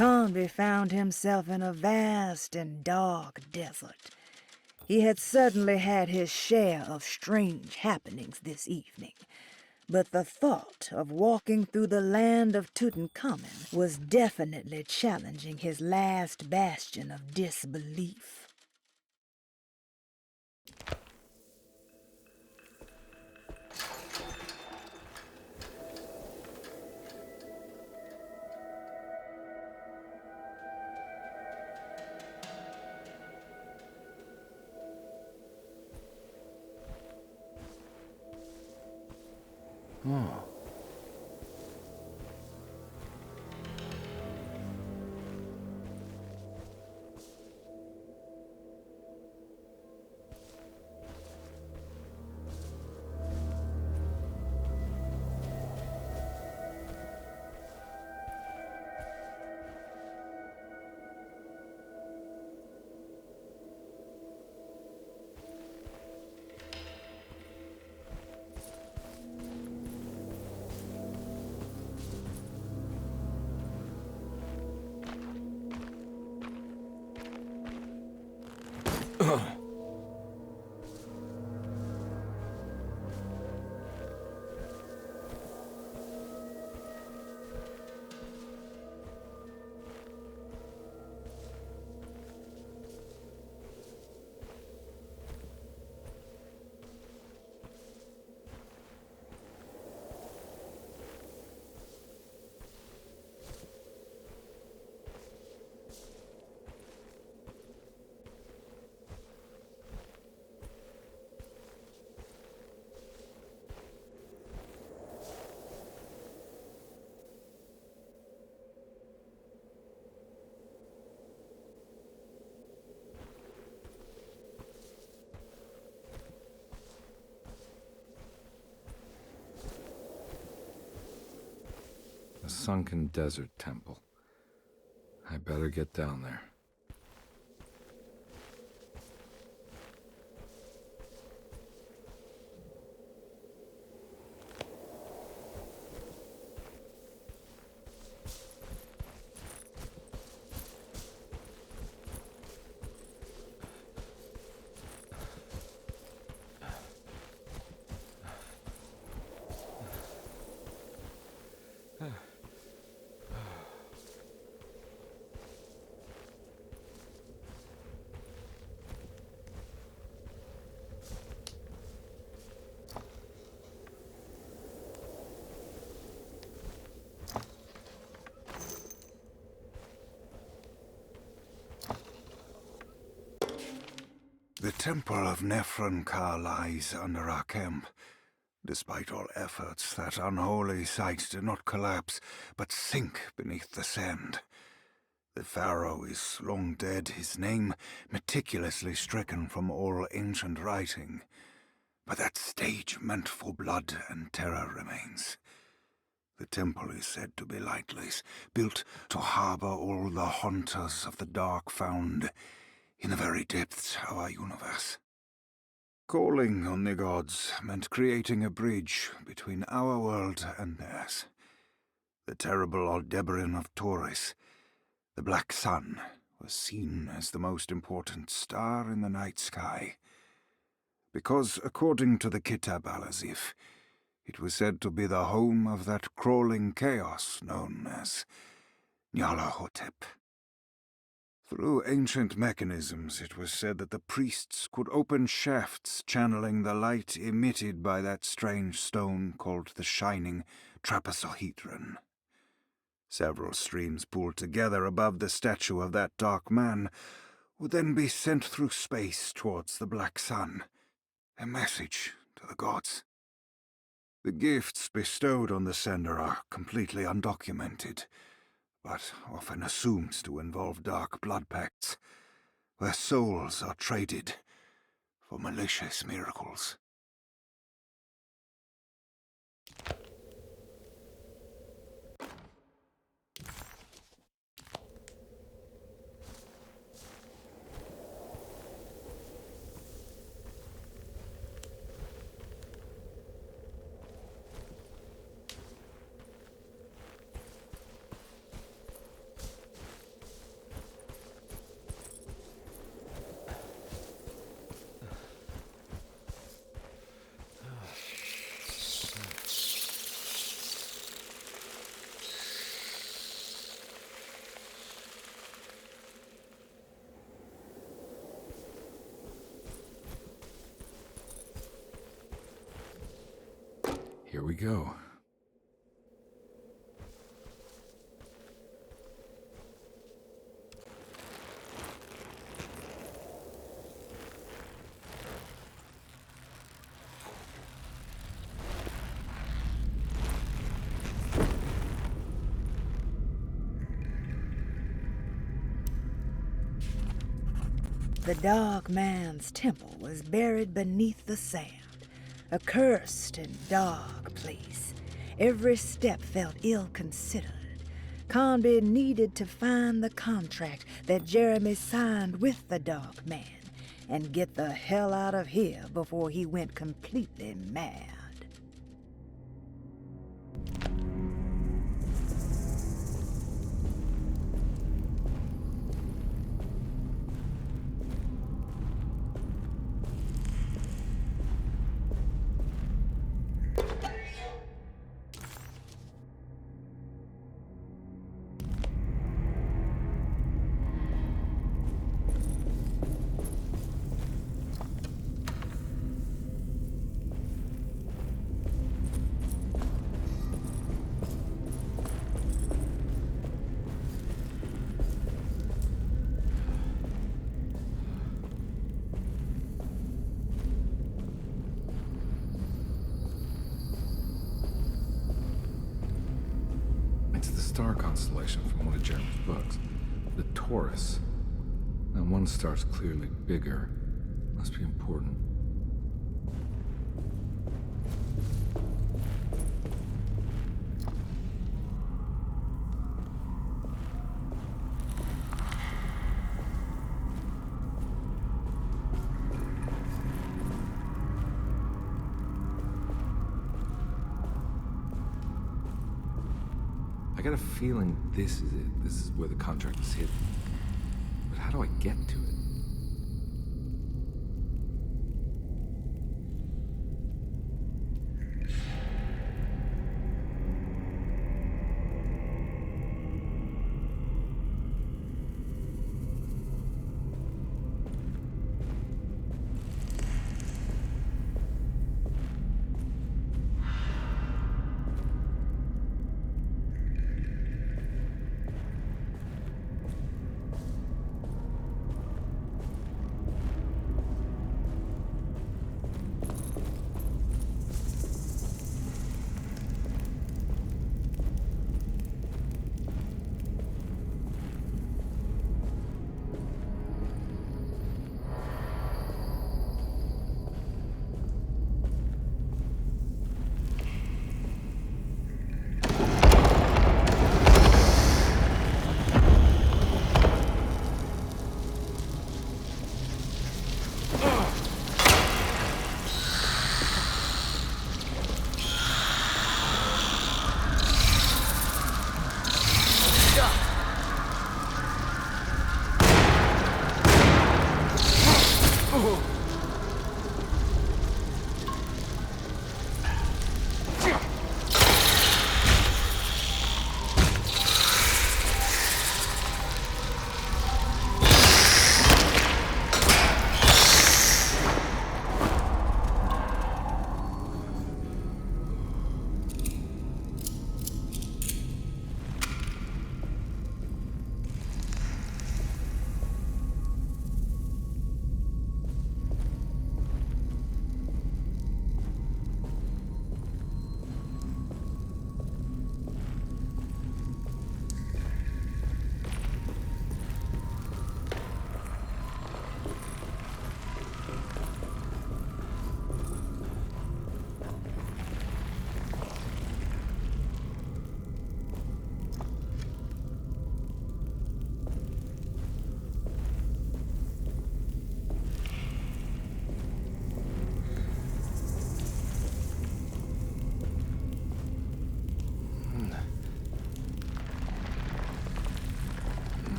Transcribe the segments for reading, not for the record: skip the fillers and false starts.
Conby found himself in a vast and dark desert. He had certainly had his share of strange happenings this evening, but the thought of walking through the land of Tutankhamun was definitely challenging his last bastion of disbelief. Oh. A sunken desert temple. I better get down there. The Temple of Nephron-Ka lies under our camp. Despite all efforts, that unholy site did not collapse, but sink beneath the sand. The pharaoh is long dead, his name meticulously stricken from all ancient writing. But that stage meant for blood and terror remains. The temple is said to be lightless, built to harbor all the haunters of the dark found in the very depths of our universe. Calling on the gods meant creating a bridge between our world and theirs. The terrible Aldebaran of Taurus, the Black Sun, was seen as the most important star in the night sky, because, according to the Kitab al-Azif, it was said to be the home of that crawling chaos known as Nyarlathotep. Through ancient mechanisms, it was said that the priests could open shafts channeling the light emitted by that strange stone called the Shining Trapezohedron. Several streams pooled together above the statue of that dark man would then be sent through space towards the Black Sun, a message to the gods. The gifts bestowed on the sender are completely undocumented, but often assumed to involve dark blood pacts, where souls are traded for malicious miracles. Here we go. The Dark Man's temple was buried beneath the sand, a cursed and dark place. Every step felt ill-considered. Conby needed to find the contract that Jeremy signed with the Dark Man and get the hell out of here before he went completely mad. It's the star constellation from one of Jeremy's books. The Taurus. That one star's clearly bigger. Must be important. I got a feeling this is it. This is where the contract is hidden. But how do I get to it?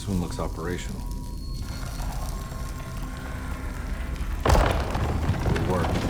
This one looks operational. Good work.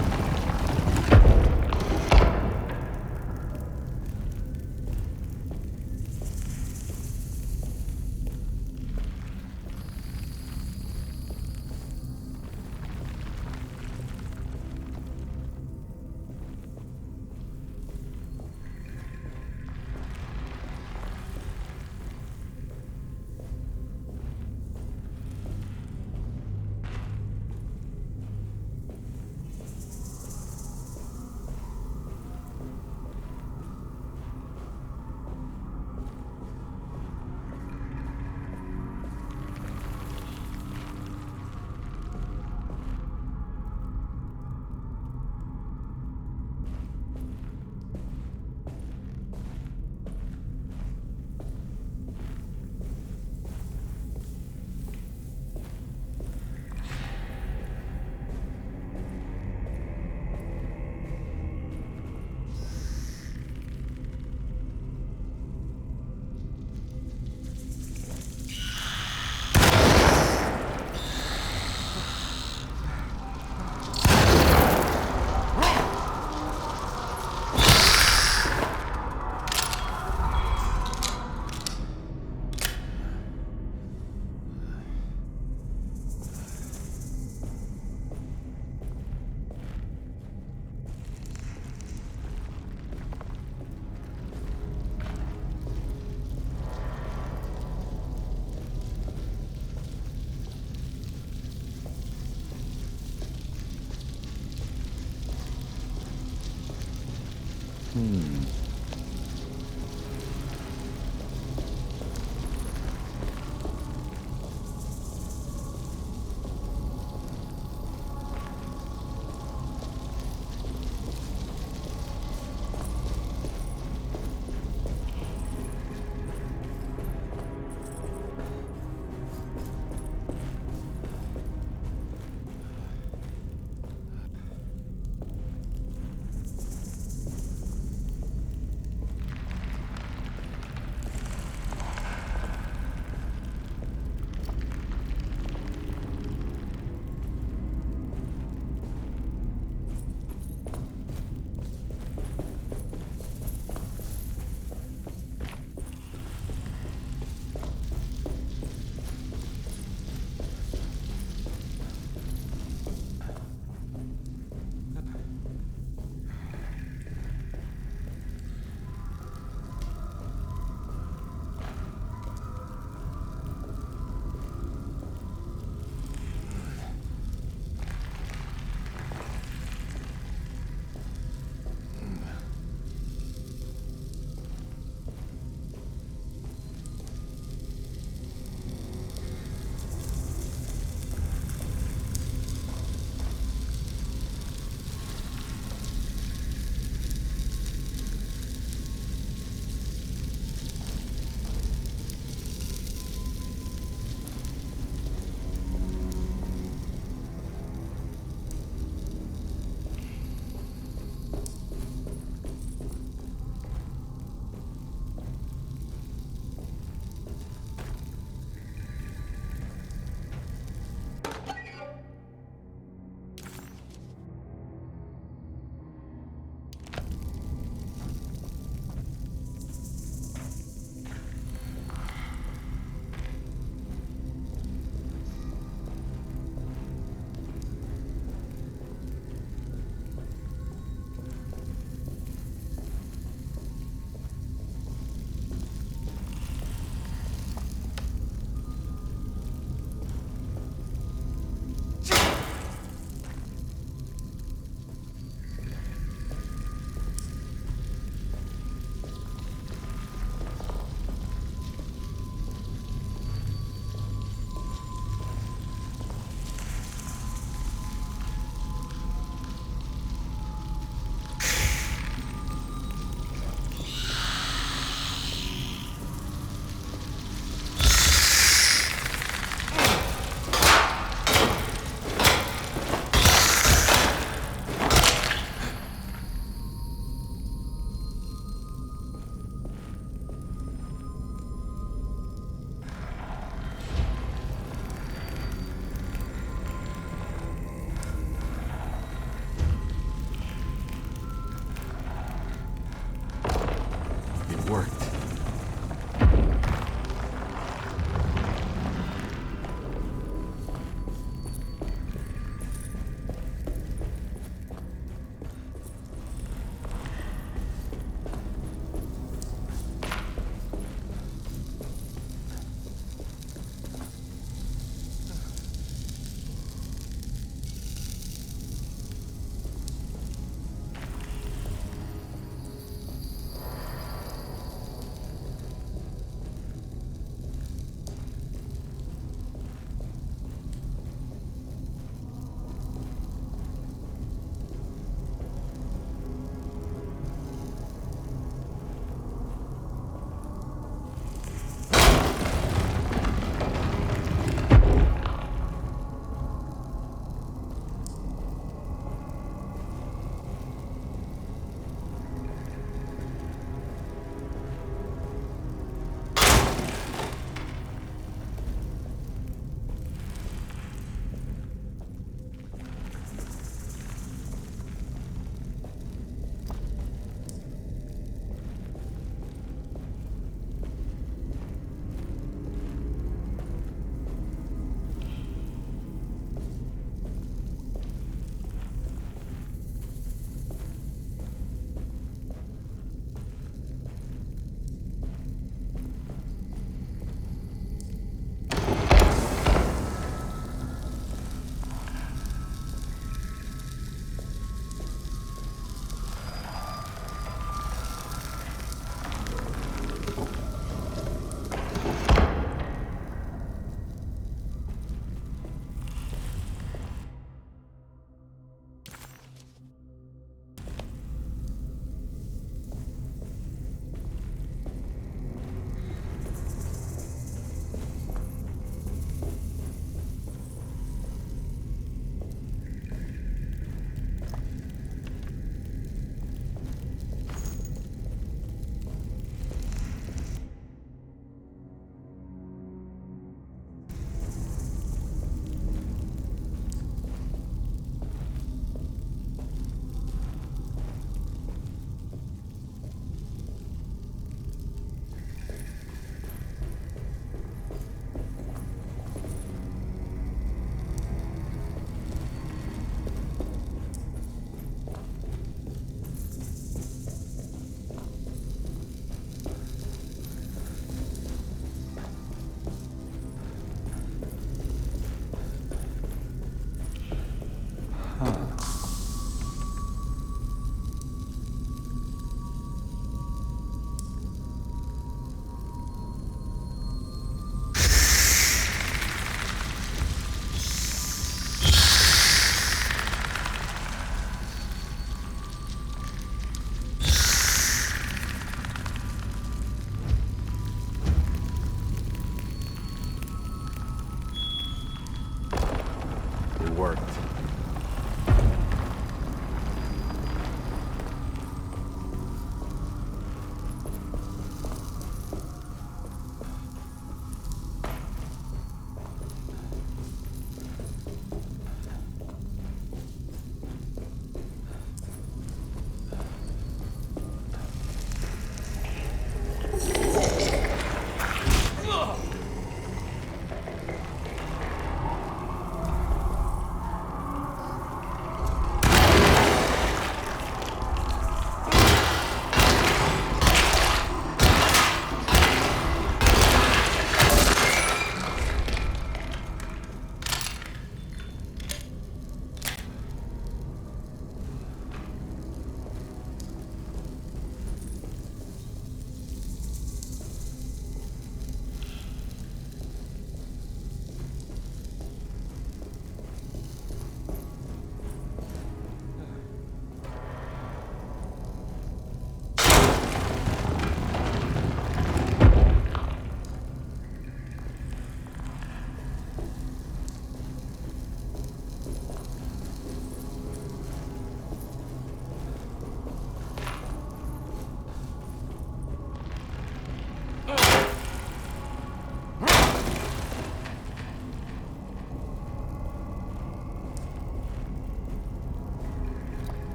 It worked.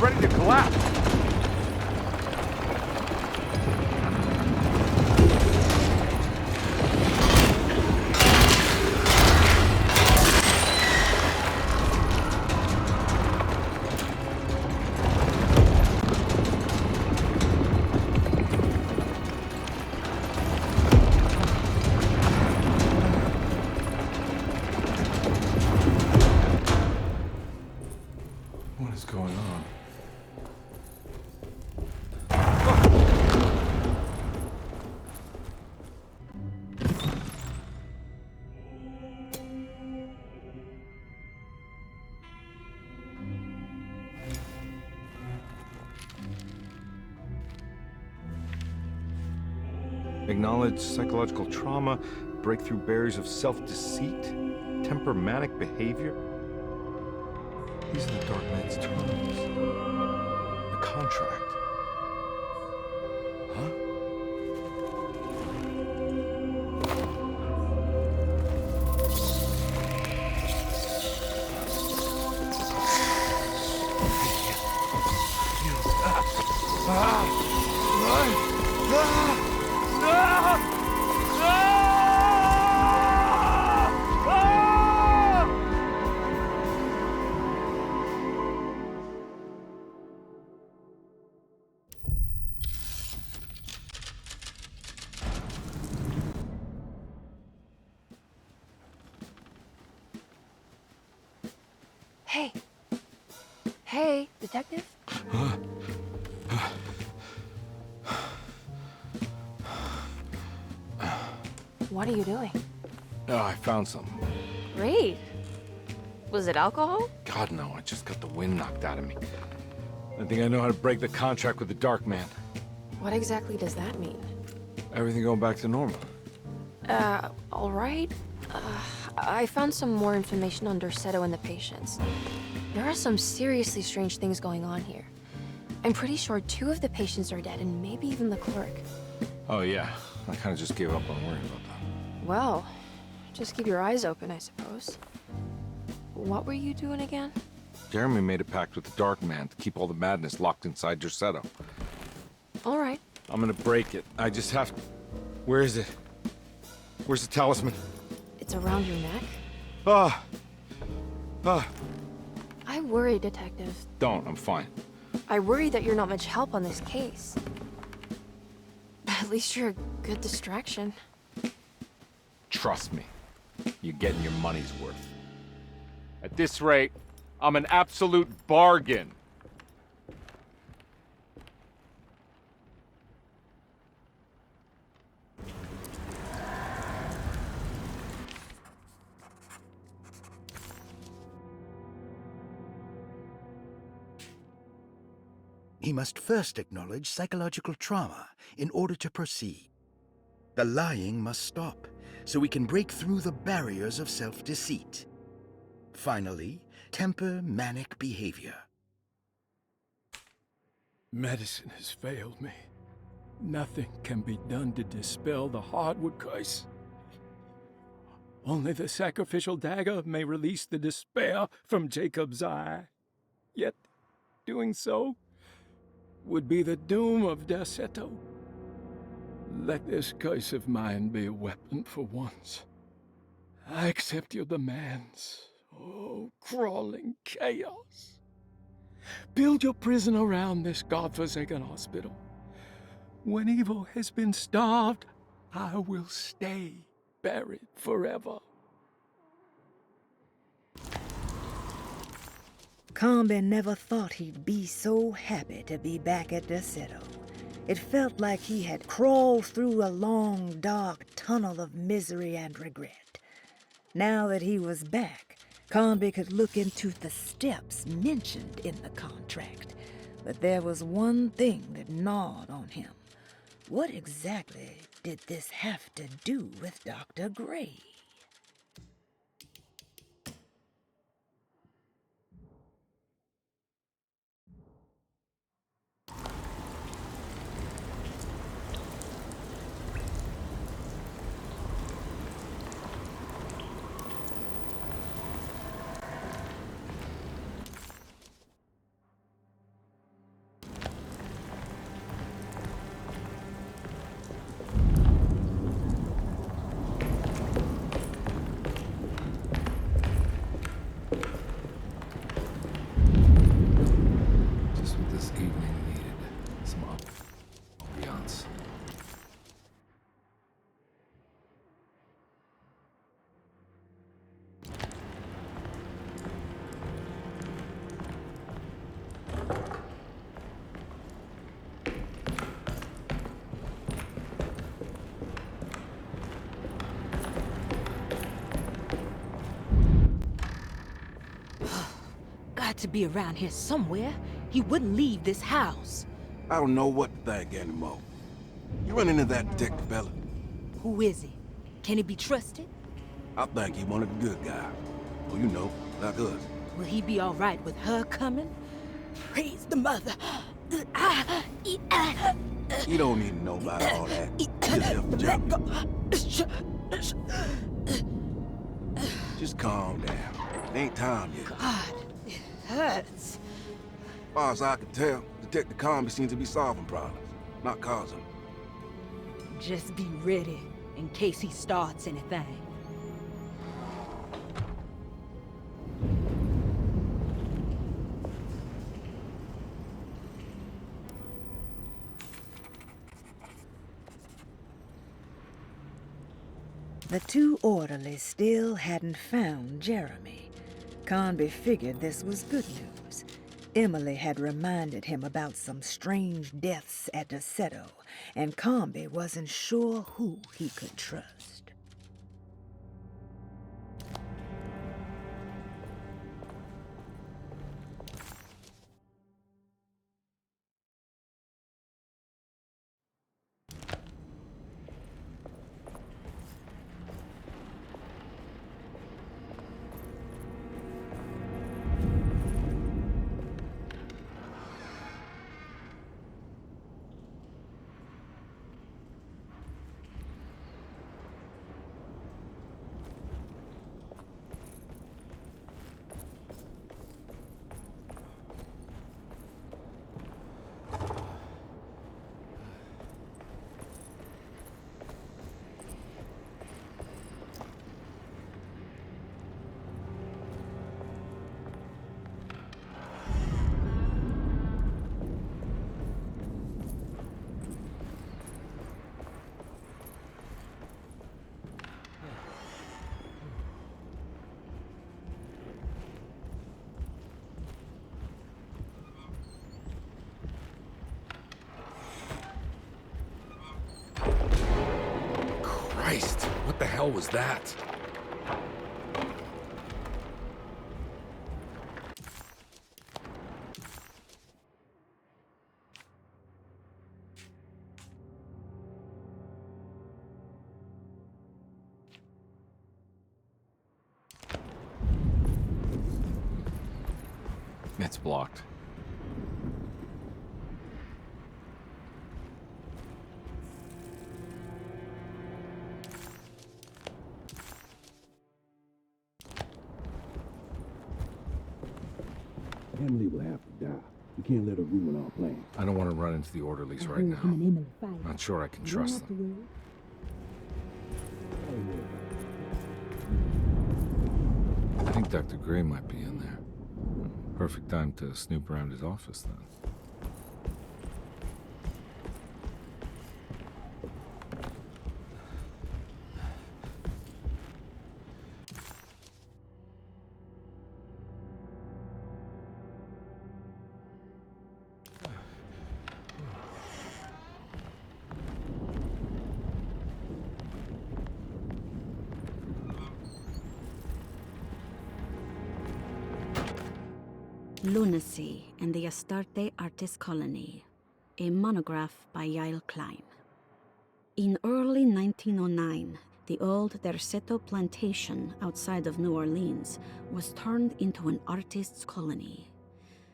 ready to collapse. What is going on? Acknowledge psychological trauma, breakthrough barriers of self-deceit, temperamental behavior. These are the Dark Man's terms. The contract. Huh? Hey. Hey, detective? What are you doing? Oh, I found something. Great. Was it alcohol? God, no, I just got the wind knocked out of me. I think I know how to break the contract with the Dark Man. What exactly does that mean? Everything going back to normal. All right. I found some more information on Dorsetto and the patients. There are some seriously strange things going on here. I'm pretty sure 2 of the patients are dead, and maybe even the clerk. Oh, yeah. I kind of just gave up on worrying about that. Well, just keep your eyes open, I suppose. What were you doing again? Jeremy made a pact with the Dark Man to keep all the madness locked inside Dorsetto. All right. I'm gonna break it. I just have to... Where is it? Where's the talisman? It's around your neck? Ah! I worry, detective. Don't, I'm fine. I worry that you're not much help on this case. At least you're a good distraction. Trust me. You're getting your money's worth. At this rate, I'm an absolute bargain. He must first acknowledge psychological trauma in order to proceed. The lying must stop, so we can break through the barriers of self-deceit. Finally, temper manic behavior. Medicine has failed me. Nothing can be done to dispel the hardwood curse. Only the sacrificial dagger may release the despair from Jacob's eye. Yet, doing so would be the doom of Dorsetto. Let this curse of mine be a weapon for once. I accept your demands. Oh, crawling chaos. Build your prison around this godforsaken hospital. When evil has been starved, I will stay buried forever. Comby never thought he'd be so happy to be back at Dorsetto. It felt like he had crawled through a long, dark tunnel of misery and regret. Now that he was back, Comby could look into the steps mentioned in the contract. But there was one thing that gnawed on him. What exactly did this have to do with Dr. Gray? to be around here somewhere. He wouldn't leave this house. I don't know what to think anymore. You run into that detective fella? Who is he? Can he be trusted? I think he one of the good guys. Well, you know, like us. Will he be all right with her coming? Praise the mother. You don't need to know about all that. Just help Jeremy. Just calm down. It ain't time yet. God, it hurts. As far as I can tell, Detective Comby seems to be solving problems, not causing them. Just be ready in case he starts anything. The two orderlies still hadn't found Jeremy. Conby figured this was good news. Emily had reminded him about some strange deaths at Deseto, and Conby wasn't sure who he could trust. Christ, what the hell was that? It's blocked. Emily will have to die. We can't let her ruin our plans. I don't want to run into the orderlies right now. Not sure I can trust them. I think Dr. Gray might be in there. Perfect time to snoop around his office then. Lunacy and the Astarte Artist Colony, a monograph by Yael Klein. In early 1909, the old Derceto plantation outside of New Orleans was turned into an artist's colony.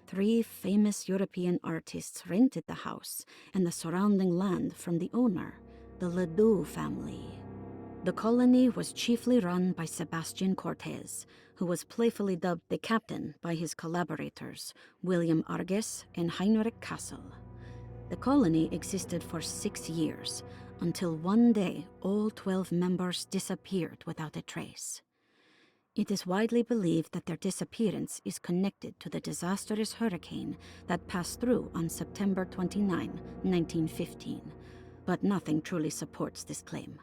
3 famous European artists rented the house and the surrounding land from the owner, the Ledoux family. The colony was chiefly run by Sebastian Cortez, who was playfully dubbed the captain by his collaborators, William Arges and Heinrich Kassel. The colony existed for 6 years, until one day all 12 members disappeared without a trace. It is widely believed that their disappearance is connected to the disastrous hurricane that passed through on September 29, 1915, but nothing truly supports this claim.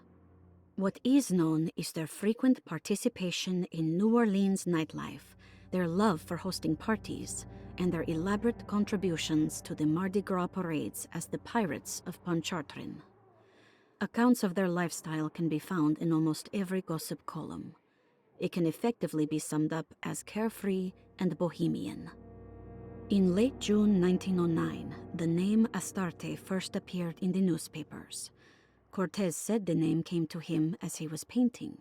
What is known is their frequent participation in New Orleans nightlife, their love for hosting parties, and their elaborate contributions to the Mardi Gras parades as the Pirates of Pontchartrain. Accounts of their lifestyle can be found in almost every gossip column. It can effectively be summed up as carefree and bohemian. In late June 1909, the name Astarte first appeared in the newspapers. Cortez said the name came to him as he was painting.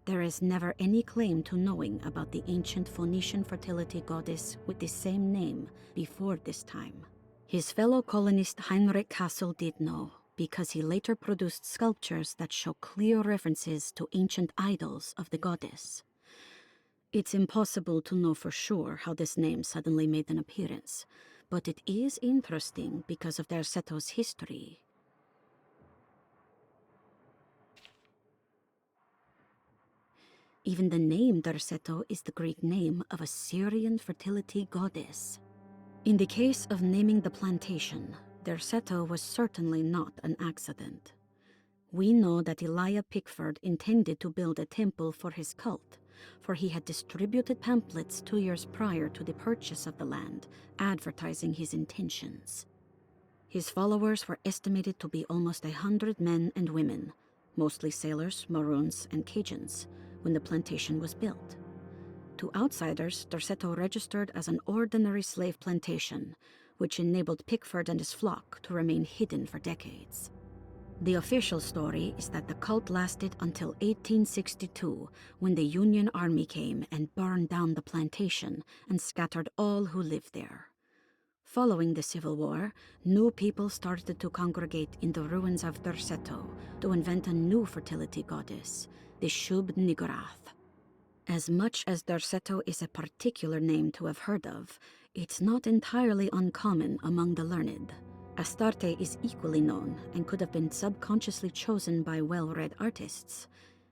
There is never any claim to knowing about the ancient Phoenician fertility goddess with the same name before this time. His fellow colonist Heinrich Kassel did know, because he later produced sculptures that show clear references to ancient idols of the goddess. It's impossible to know for sure how this name suddenly made an appearance, but it is interesting because of Derseto's history. Even the name Derceto is the Greek name of a Syrian fertility goddess. In the case of naming the plantation, Derceto was certainly not an accident. We know that Elijah Pickford intended to build a temple for his cult, for he had distributed pamphlets 2 years prior to the purchase of the land, advertising his intentions. His followers were estimated to be almost 100 men and women, mostly sailors, Maroons, and Cajuns, when the plantation was built. To outsiders, Derceto registered as an ordinary slave plantation, which enabled Pickford and his flock to remain hidden for decades. The official story is that the cult lasted until 1862, when the Union Army came and burned down the plantation and scattered all who lived there. Following the Civil War, new people started to congregate in the ruins of Derceto to invent a new fertility goddess, the Shub-Niggurath. As much as Derceto is a particular name to have heard of, it's not entirely uncommon among the learned. Astarte is equally known and could have been subconsciously chosen by well-read artists.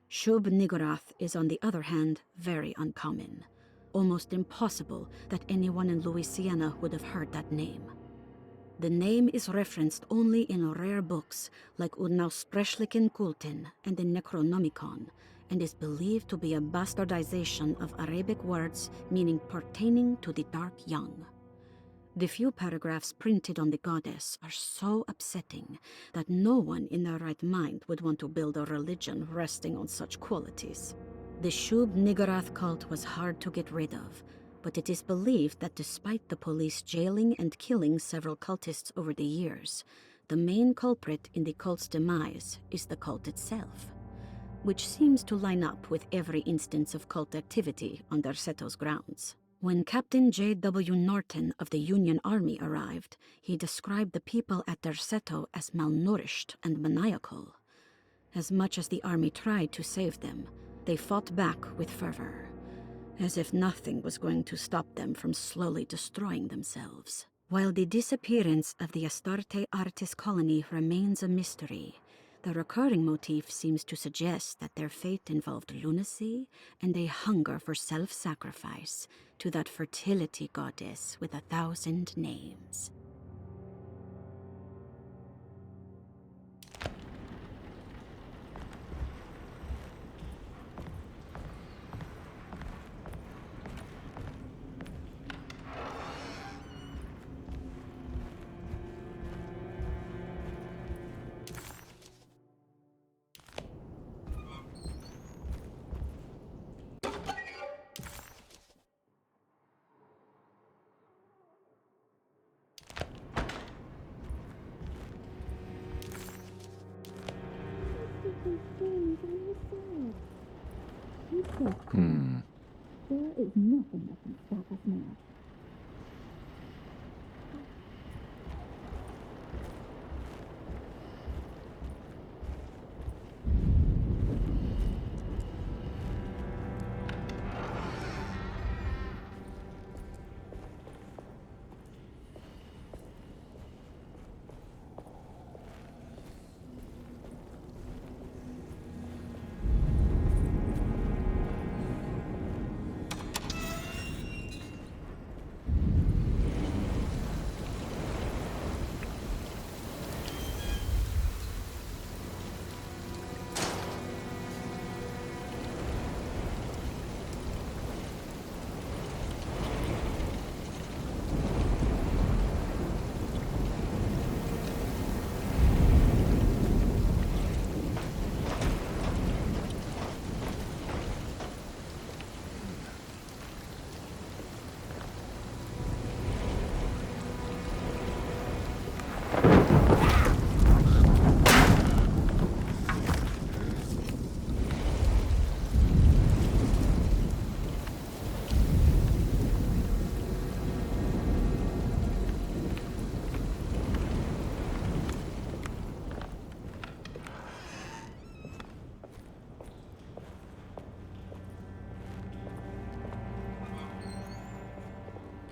Shub-Niggurath is, on the other hand, very uncommon. Almost impossible that anyone in Louisiana would have heard that name. The name is referenced only in rare books like Unaussprechlichen Kulten and the Necronomicon, and is believed to be a bastardization of Arabic words meaning pertaining to the dark young. The few paragraphs printed on the goddess are so upsetting that no one in their right mind would want to build a religion resting on such qualities. The Shub-Niggurath cult was hard to get rid of, but it is believed that despite the police jailing and killing several cultists over the years, the main culprit in the cult's demise is the cult itself, which seems to line up with every instance of cult activity on Derseto's grounds. When Captain J.W. Norton of the Union Army arrived, he described the people at Derceto as malnourished and maniacal. As much as the army tried to save them, they fought back with fervor, as if nothing was going to stop them from slowly destroying themselves. While the disappearance of the Astarte artist colony remains a mystery, the recurring motif seems to suggest that their fate involved lunacy and a hunger for self-sacrifice to that fertility goddess with 1,000 names. There is nothing that can stop us now.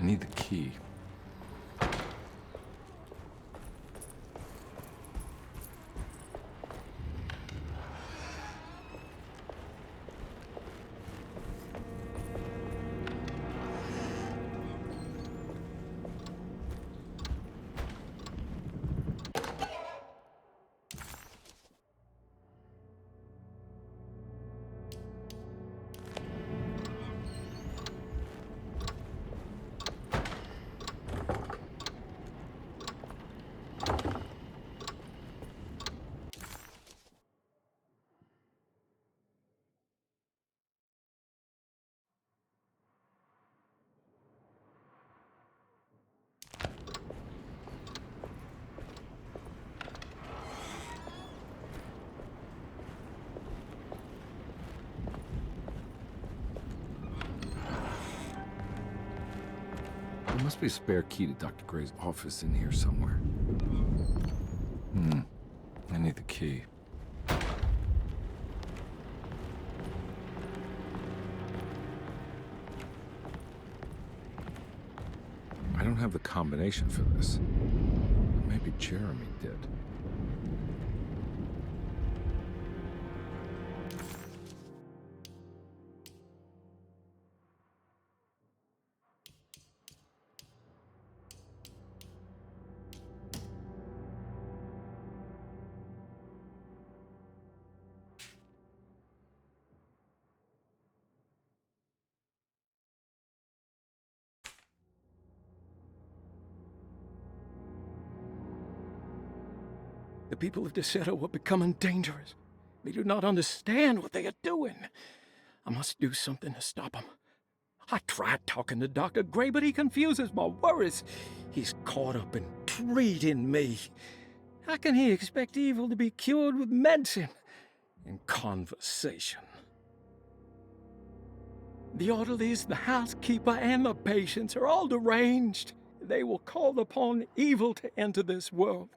need the key. There must be a spare key to Dr. Gray's office in here somewhere. I need the key. I don't have the combination for this. Maybe Jeremy did. The people of Deseto are becoming dangerous. They do not understand what they are doing. I must do something to stop them. I tried talking to Dr. Gray, but he confuses my worries. He's caught up in treating me. How can he expect evil to be cured with medicine and conversation? The orderlies, the housekeeper, and the patients are all deranged. They will call upon evil to enter this world.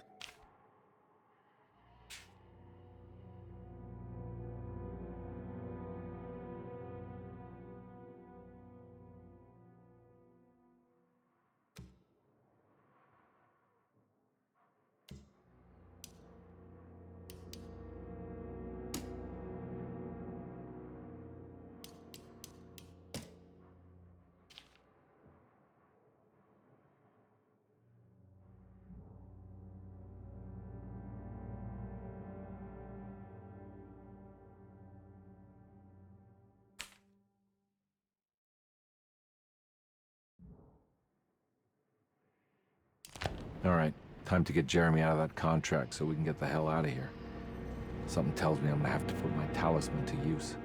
All right, time to get Jeremy out of that contract so we can get the hell out of here. Something tells me I'm gonna have to put my talisman to use.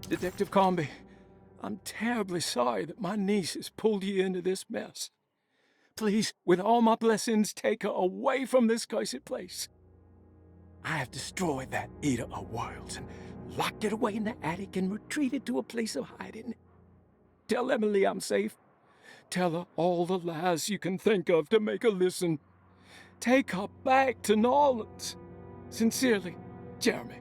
Detective Comby, I'm terribly sorry that my niece has pulled you into this mess. Please, with all my blessings, take her away from this cursed place. I have destroyed that Eater of Worlds and locked it away in the attic and retreated to a place of hiding. Tell Emily I'm safe. Tell her all the lies you can think of to make her listen. Take her back to New Orleans. Sincerely, Jeremy.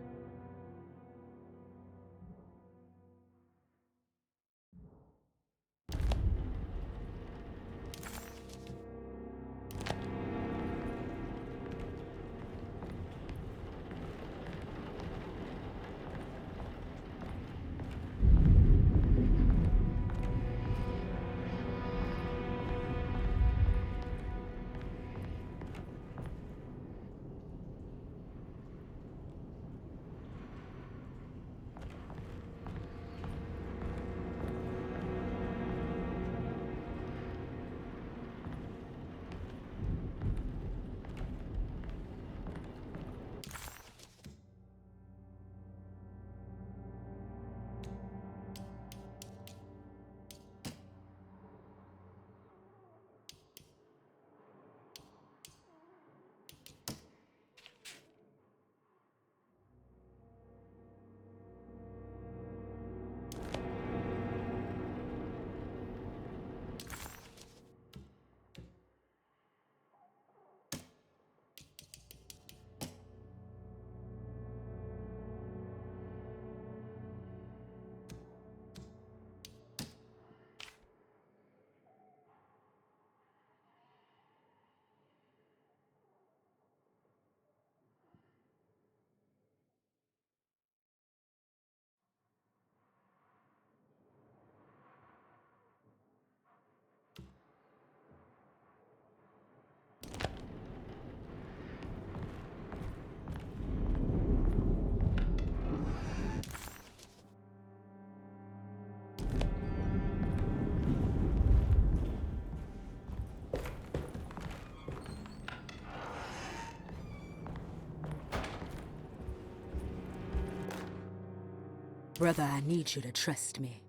Brother, I need you to trust me.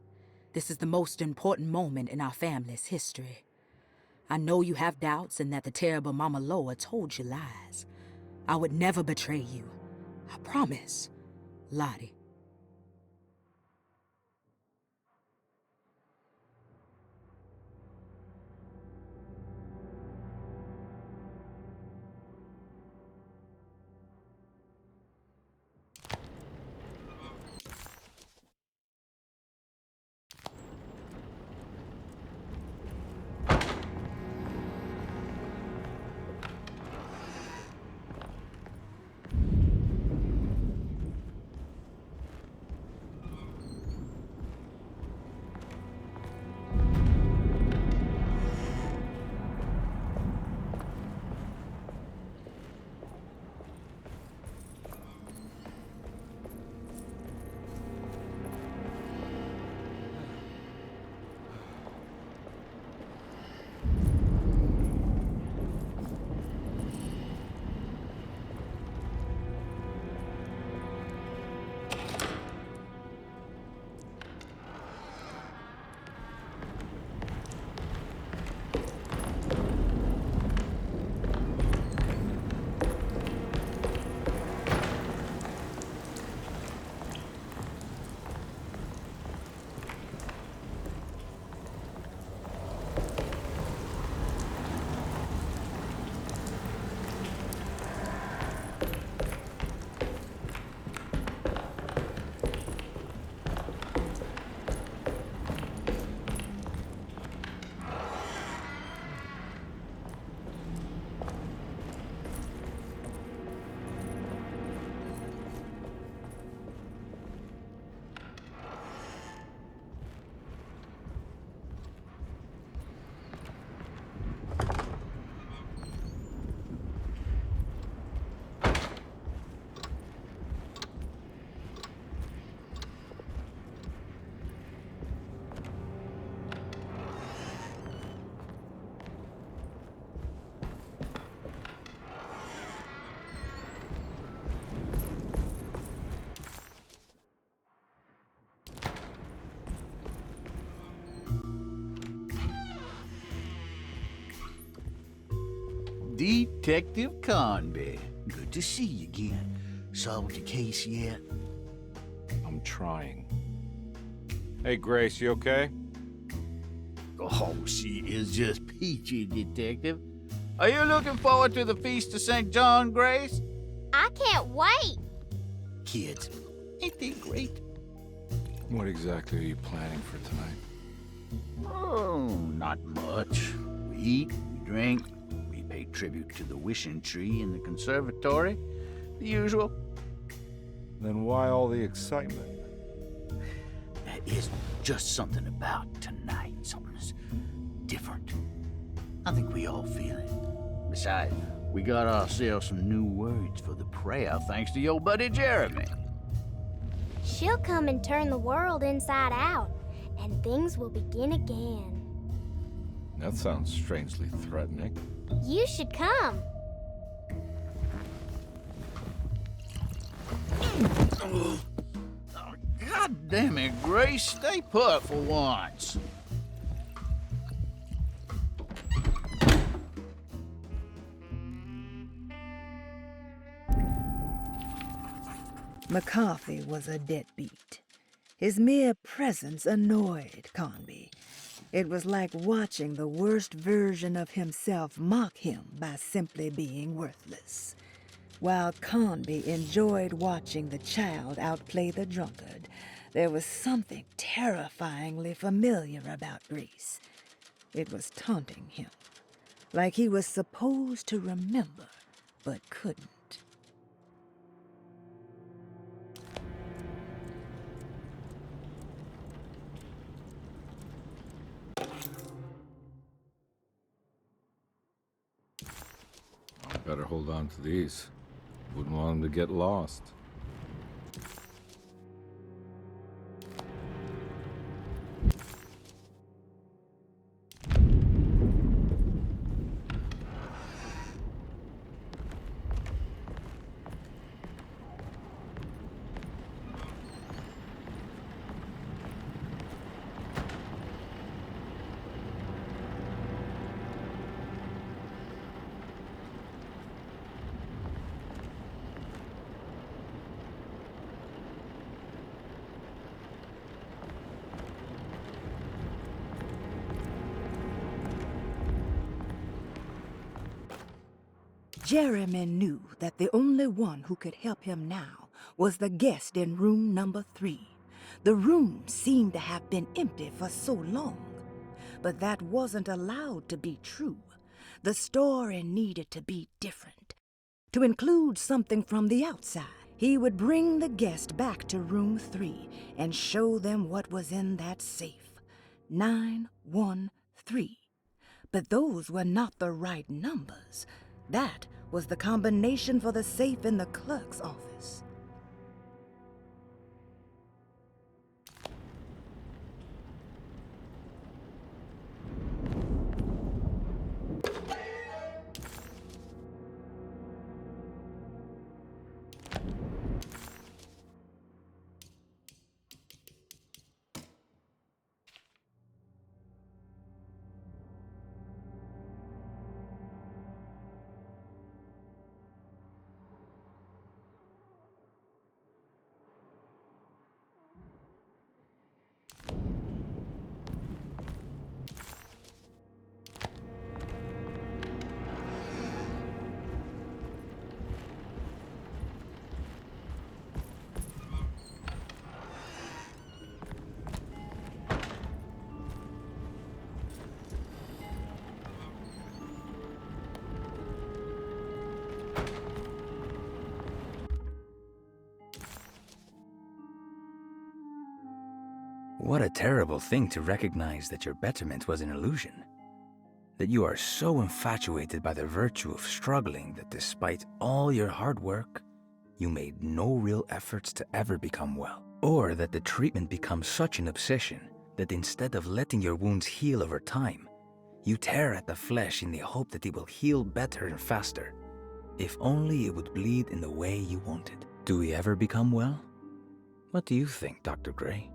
This is the most important moment in our family's history. I know you have doubts and that the terrible Mama Loa told you lies. I would never betray you. I promise. Lottie. Detective Conby. Good to see you again. Solved your case yet? I'm trying. Hey, Grace, you okay? Oh, she is just peachy, Detective. Are you looking forward to the Feast of St. John, Grace? I can't wait. Kids, ain't they great? What exactly are you planning for tonight? Oh, not much. We eat, we drink, we pay tribute to the wishing tree in the conservatory. The usual. Then why all the excitement? There is just something about tonight. Something's different. I think we all feel it. Besides, we got ourselves some new words for the prayer thanks to your buddy Jeremy. She'll come and turn the world inside out, and things will begin again. That sounds strangely threatening. You should come. God damn it, Grace. Stay put for once. McCarthy was a deadbeat. His mere presence annoyed Conby. It was like watching the worst version of himself mock him by simply being worthless. While Conby enjoyed watching the child outplay the drunkard, there was something terrifyingly familiar about Grace. It was taunting him, like he was supposed to remember, but couldn't. Better hold on to these. Wouldn't want them to get lost. Jeremy knew that the only one who could help him now was the guest in room number 3. The room seemed to have been empty for so long. But that wasn't allowed to be true. The story needed to be different, to include something from the outside. He would bring the guest back to room 3 and show them what was in that safe. 913. But those were not the right numbers. That was the combination for the safe in the clerk's office. What a terrible thing to recognize that your betterment was an illusion. That you are so infatuated by the virtue of struggling that despite all your hard work, you made no real efforts to ever become well. Or that the treatment becomes such an obsession that instead of letting your wounds heal over time, you tear at the flesh in the hope that it will heal better and faster. If only it would bleed in the way you wanted. Do we ever become well? What do you think, Dr. Gray?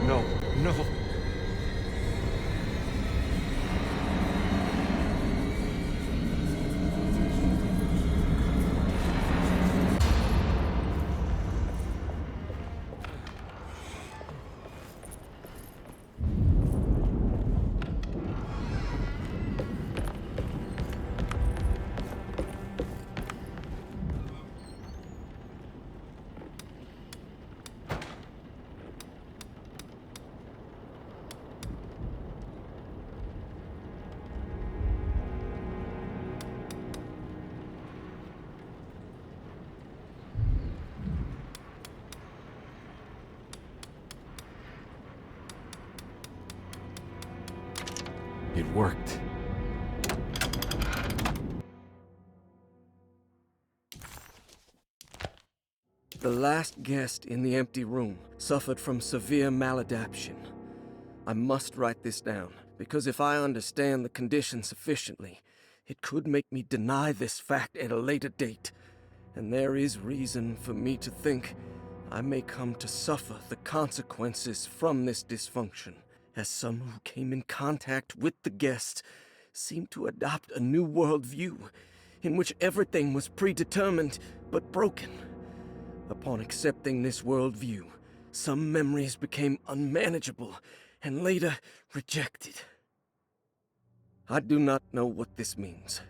No. It worked. The last guest in the empty room suffered from severe maladaptation. I must write this down, because if I understand the condition sufficiently, it could make me deny this fact at a later date. And there is reason for me to think I may come to suffer the consequences from this dysfunction, as some who came in contact with the guest seemed to adopt a new worldview in which everything was predetermined but broken. Upon accepting this worldview, some memories became unmanageable and later rejected. I do not know what this means,